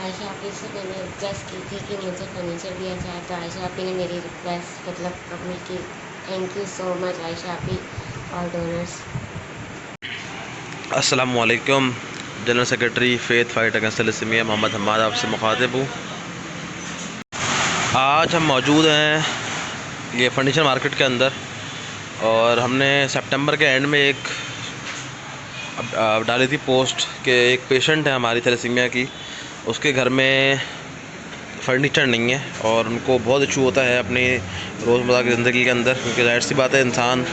आयशा आपी से मैंने रिक्वेस्ट की थी कि मुझे फर्नीचर दिया जाए, तो आयशा आपी ने मेरी रिक्वेस्ट कबूल की। Thank you so much Ayesha आपी और डोनर्स। अस्सलाम वालेकुम। General secretary Faith Fight Against Thalassemia Mohammad Hammad आपसे मुखातिब हूँ। आज हम मौजूद हैं ये फर्नीचर मार्केट के अंदर, और हमने सितंबर के एंड में एक डाली थी पोस्ट कि एक पेशेंट है हमारी थैलेसीमिया की, उसके घर में फ़र्नीचर नहीं है और उनको बहुत इशू होता है अपनी रोज़मर्रा की ज़िंदगी के अंदर, क्योंकि ज़ाहिर सी बात है इंसान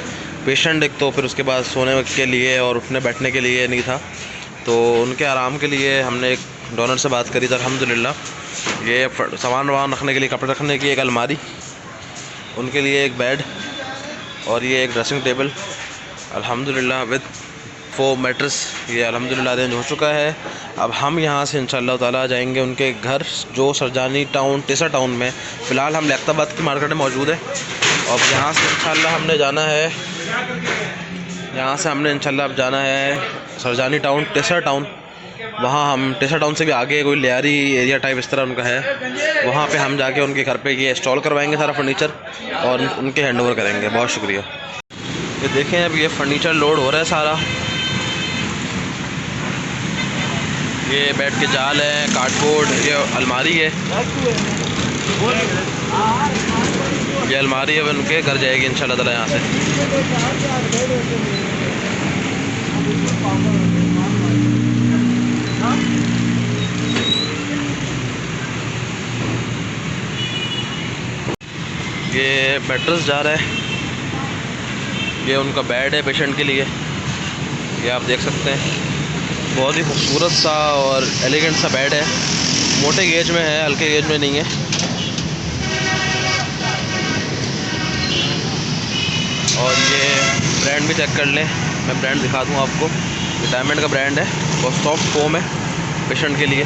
पेशेंट एक तो फिर उसके बाद सोने के लिए और उठने बैठने के लिए नहीं था, तो उनके आराम के लिए हमने एक डोनर से बात करी। तो अल्हम्दुलिल्लाह ये सामान वामान रखने के लिए, कपड़े रखने की एक अलमारी, उनके लिए एक बेड और ये एक ड्रेसिंग टेबल अल्हम्दुलिल्लाह विद 4 मैट्रेस ये अल्हम्दुलिल्लाह अरेंज हो चुका है। अब हम यहाँ से इंशाअल्लाह ताला जाएंगे उनके घर जो सरजानी टाउन टेसा टाउन में, फ़िलहाल हम लियाकताबाद की मार्केट में मौजूद है। और यहाँ से इंशाअल्लाह हमने जाना है, यहाँ से हमने इंशाअल्लाह अब जाना है सरजानी टाउन टेसा टाउन। वहाँ हम टेसा टाउन से भी आगे कोई लियारी एरिया टाइप इस तरह उनका है, वहाँ पे हम जाके उनके घर पे ये इंस्टॉल करवाएंगे सारा फर्नीचर और उनके हैंडओवर करेंगे। बहुत शुक्रिया। ये देखें अब ये फर्नीचर लोड हो रहा है सारा, ये बेड के जाल है, कार्डबोर्ड, ये अलमारी है, ये अलमारी है उनके घर जाएगी इंशाल्लाह ताला यहाँ से। ये मैट्रेस जा रहा है, ये उनका बेड है पेशेंट के लिए, ये आप देख सकते हैं। बहुत ही खूबसूरत सा और एलिगेंट सा बेड है, मोटे गेज में है, हल्के गेज में नहीं है। और ये ब्रांड भी चेक कर लें, मैं ब्रांड दिखा दूँ आपको। ये डायमंड का ब्रांड है, बहुत सॉफ्ट फोम है पेशेंट के लिए।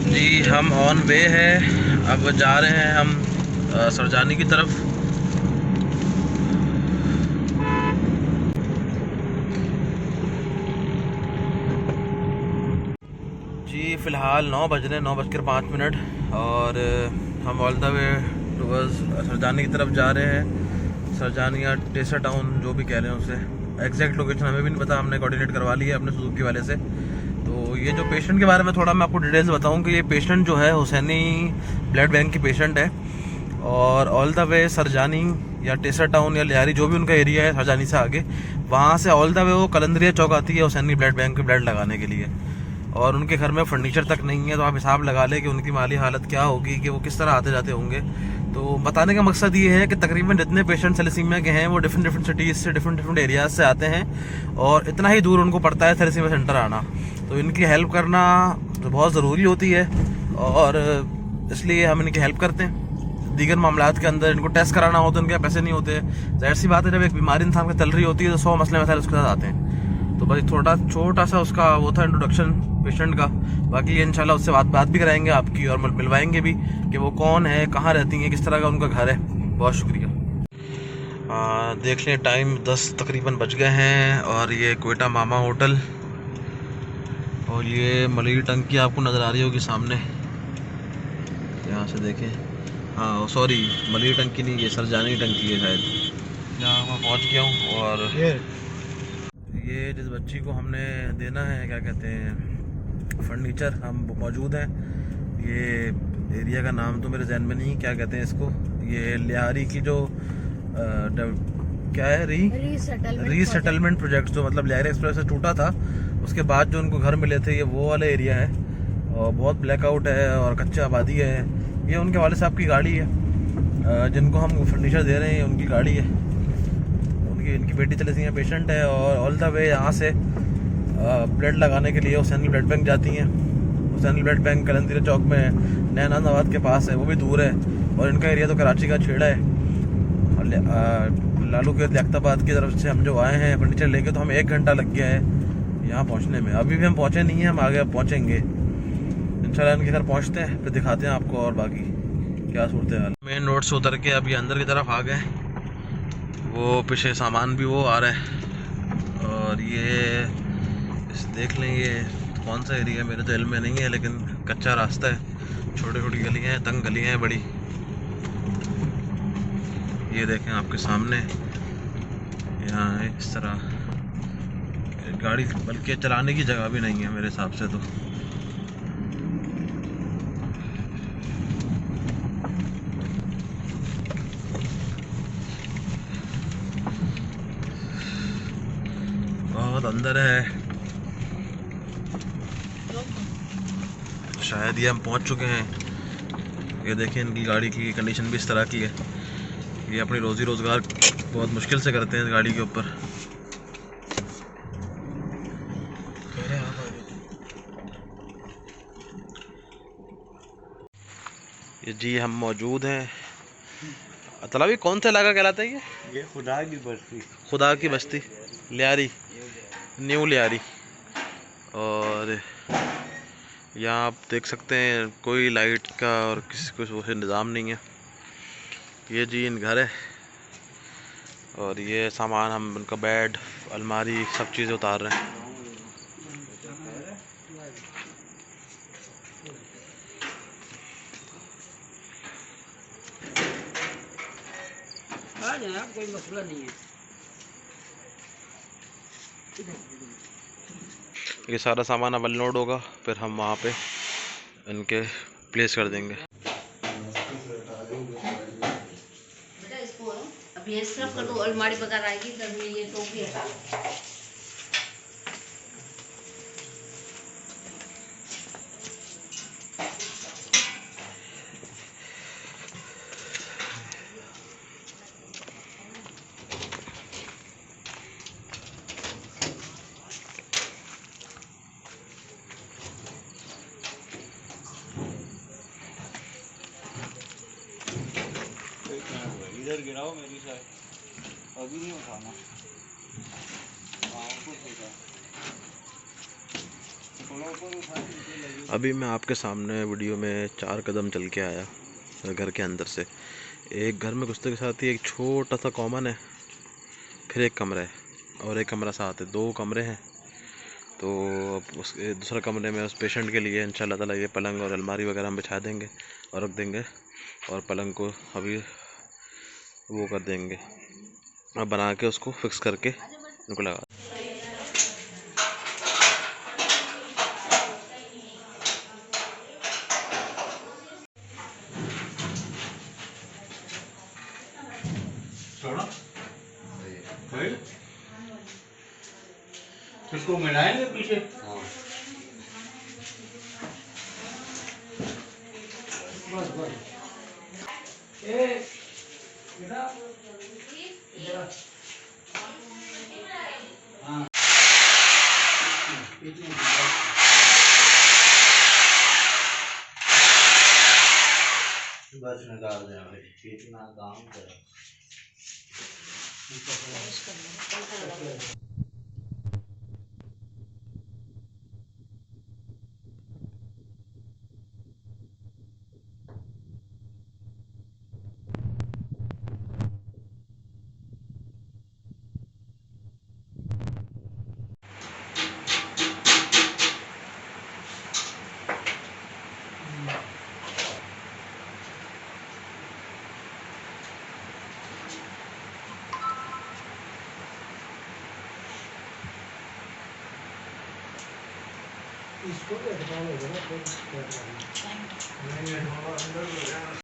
जी हम ऑन वे है, अब जा रहे हैं हम सरजानी की तरफ। जी फ़िलहाल 9 बज रहे हैं, 9:05, और हम all the way towards Sarjani की तरफ जा रहे हैं। सरजानी या टेसा टाउन जो भी कह रहे हैं उसे, एग्जैक्ट लोकेशन हमें भी नहीं पता, हमने कोऑर्डिनेट करवा लिया है अपने सुजुकी वाले से। तो ये जो पेशेंट के बारे में थोड़ा मैं आपको डिटेल्स बताऊं कि ये पेशेंट जो है हुसैनी ब्लड बैंक की पेशेंट है, और ऑल द वे सरजानी या टेसा टाउन या लियारी जो भी उनका एरिया है सरजानी से आगे, वहाँ से ऑल द वे वो कलंदरिया चौक आती है हुसैनी ब्लड बैंक में ब्लड लगाने के लिए, और उनके घर में फर्नीचर तक नहीं है। तो आप हिसाब लगा लें कि उनकी माली हालत क्या होगी, कि वो किस तरह आते जाते होंगे। तो बताने का मकसद ये है कि तकरीबन जितने पेशेंट थैलेसीमिया के हैं वो डिफरेंट सिटीज़ से, डिफरेंट एरियाज से आते हैं, और इतना ही दूर उनको पड़ता है थैलेसीमिया सेंटर आना। तो इनकी हेल्प करना तो बहुत ज़रूरी होती है, और इसलिए हम इनकी हेल्प करते हैं। दीगर मामलात के अंदर इनको टेस्ट कराना हो तो इनके पैसे नहीं होते। जाहिर सी बात है, जब एक बीमारी इंसान की चल रही होती है तो 100 मसले मसाइल उसके साथ आते हैं। तो बस छोटा सा उसका वो था इंट्रोडक्शन पेशेंट का। बाकी इंशाल्लाह उससे बात भी कराएंगे आपकी, और मिलवाएंगे भी कि वो कौन है, कहाँ रहती हैं, किस तरह का उनका घर है। बहुत शुक्रिया। देख लें टाइम 10 तकरीबन बज गए हैं, और ये कोयटा मामा होटल, और ये मलिर टंकी आपको नज़र आ रही होगी सामने, यहाँ से देखें। हाँ सॉरी, मलिर टंकी नहीं, ये सरजानी टंकी है शायद। यहाँ मैं पहुँच गया हूँ, और ये जिस बच्ची को हमने देना है, क्या कहते हैं, फर्नीचर, हम मौजूद हैं। ये एरिया का नाम तो मेरे जहन में नहीं, क्या कहते हैं इसको, ये लियारी की जो क्या है, रीसेटलमेंट प्रोजेक्ट, जो मतलब लियारी एक्सप्रेस से टूटा था, उसके बाद जो उनको घर मिले थे, ये वो वाला एरिया है, और बहुत ब्लैकआउट है और कच्ची आबादी है। ये उनके वाले साहब की गाड़ी है, जिनको हम फर्नीचर दे रहे हैं, उनकी गाड़ी है। इनकी बेटी थैलेसीमिया पेशेंट है, और ऑल द वे यहाँ से ब्लड लगाने के लिए हुसैनी ब्लड बैंक जाती हैं। हुसैनी ब्लड बैंक कलंदरिया चौक में नैनाबाद के पास है, वो भी दूर है, और इनका एरिया तो कराची का छेड़ा है। और लालू के लियाकताबाद की तरफ से हम जो आए हैं फर्नीचर लेके, तो हमें 1 घंटा लग गया है यहाँ पहुँचने में। अभी भी हम पहुँचे नहीं हैं, हम आगे पहुँचेंगे इंशाल्लाह। इनके घर पहुँचते हैं, फिर दिखाते हैं आपको और बाकी क्या सूरत हाल। मेन रोड से उतर के अभी अंदर की तरफ आ गए, वो पीछे सामान भी वो आ रहा है। और ये देख लें, ये कौन सा एरिया है मेरे तो इल्म में नहीं है, लेकिन कच्चा रास्ता है, छोटी छोटी गलियाँ हैं, तंग गलियाँ हैं बड़ी। ये देखें आपके सामने, यहाँ इस तरह गाड़ी बल्कि चलाने की जगह भी नहीं है मेरे हिसाब से तो। बहुत अंदर है, शायद ये हम पहुंच चुके हैं। ये देखिए इनकी गाड़ी की कंडीशन भी इस तरह की है। ये अपनी रोज़ी रोज़गार बहुत मुश्किल से करते हैं इस गाड़ी के ऊपर। ये जी हम मौजूद हैं तलावी, कौन सा इलाका कहलाता है ये खुदा की बस्ती, खुदा की बस्ती, लियारी, न्यू लियारी। और यहाँ आप देख सकते हैं कोई लाइट का और किसी कुछ वो निज़ाम नहीं है। ये जी इन घर है और ये सामान हम उनका बेड, अलमारी, सब चीज़ें उतार रहे हैं। कोई मसला नहीं है। ये सारा सामान अब अनलोड होगा, फिर हम वहाँ पे इनके प्लेस कर देंगे। बेटा इसको अब ये सिर्फ कर दो, अलमारी वगैरह आएगी तब में ये टोपी हटा। इधर गिराओ मेरी साइड, अभी नहीं उठाना। अभी मैं आपके सामने वीडियो में 4 कदम चल के आया घर के अंदर से। एक घर में घुसते के साथ ही एक छोटा सा कॉमन है, फिर एक कमरा है और एक कमरा साथ है, 2 कमरे हैं। तो अब उस दूसरे कमरे में उस पेशेंट के लिए इंशाल्लाह ताला ये पलंग और अलमारी वगैरह हम बिछा देंगे और रख देंगे, और पलंग को अभी वो कर देंगे, अब बना के उसको फिक्स करके उनको लगा। किसको मिलाएंगे पीछे? बस बस। हाँ। बस निकाल देना भाई, इतना काम कर। इसको